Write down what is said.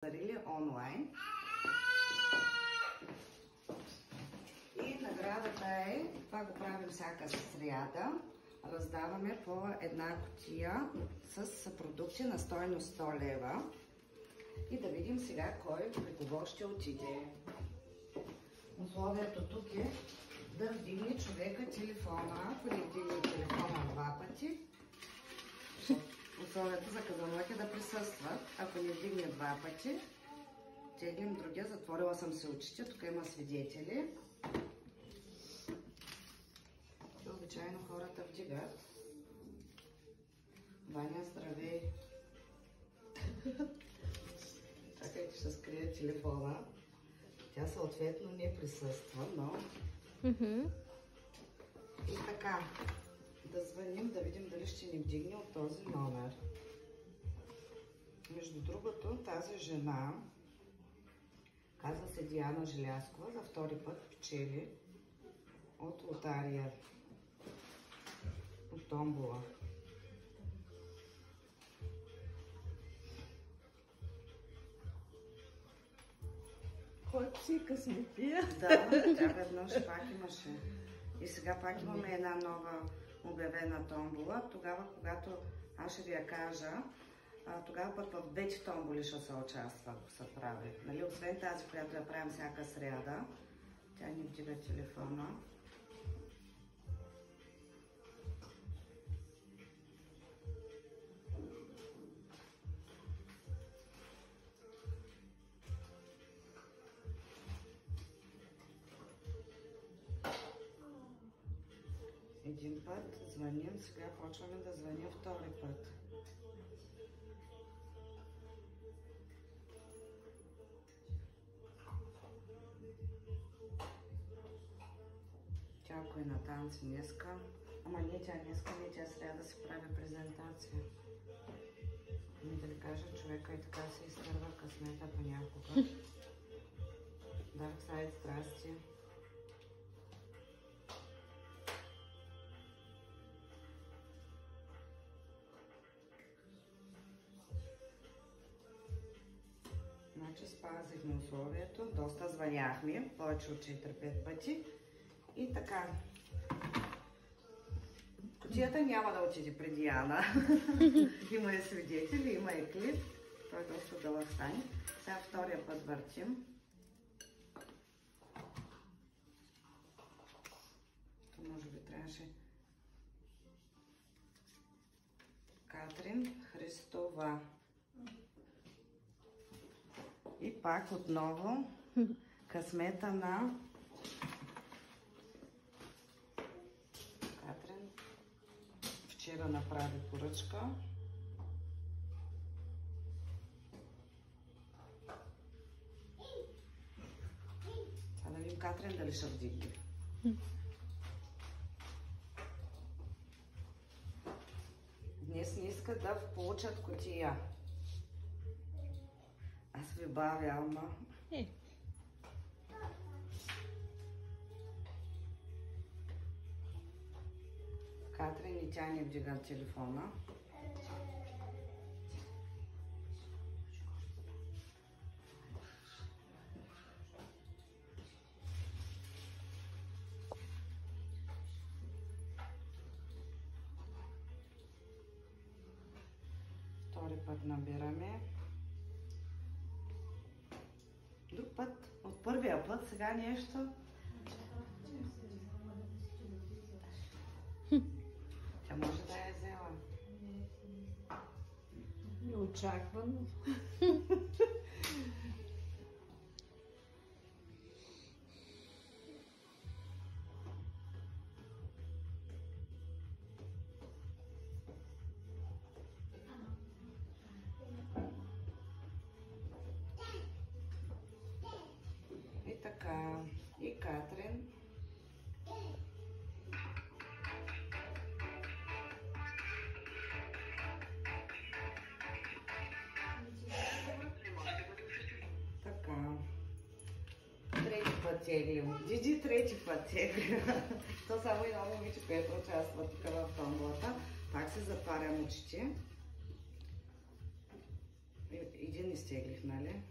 дарили онлайн. И наградата е, това го правим всяка сряда, раздаваме по една кутия с продукти на стойност 100 лева. И да видим сега кой при кого ще отиде. Условието тук е да вдигне човека телефона, ако не вдигне телефона два пъти. Условието за казанлък е да присъстват. Ако не вдигне два пъти, теглим другия. Затворила съм се очите. Тук има свидетели. И обичайно хората вдигат. Ваня, здравей! Чакайте, ще скрия телефона. Тя съответно не присъства, но... И така, да звъним, да видим дали ще ни вдигне от този номер. Между другото, тази жена, казва се Диана Желязкова, за втори път печели от лотария, от томбола. Който си късметия. Да, тя веднъж пак имаше. И сега пак имаме една нова обявена томбола. Тогава, когато аз ще ви я кажа, тогава пък в двете томболи ще се участва, ако се прави. Нали? Освен тази, която я правим всяка сряда, тя ни вдига телефона. Един път звъним, сега почваме да звъним втори път. Тя ако е на танци днеска, ама не тя днеска, не тя сряда да си прави презентация. Не да ли кажа, човека и така се изтърва късмета понякога. Dark Side страсти. Значи спазихме условието, доста звъняхме, повече от 4-5 пъти. И така, кутията няма да отиде при Диана. Има и свидетели, има и клип. Той е доста дълъг стане. Сега втория път въртим. То може би трябваше Катрин Христова. И пак отново късмета на Катрин. Вчера направи поръчка. Сега да видим Катрин дали ще вдигне. Днес не искат да получат кутия. Аз ви бавя, ама. Катрин и тя не вдига телефона. Втори път набираме. Друг път, от първия път, сега нещо. Тя може да я взела. Неочаквано. И така, и Катрин. Така. Трети път теглим. Диди трети път теглим. То само едно момиче, което участва тук в томболата. Пак се затварям очите. И Един изтеглих, нали?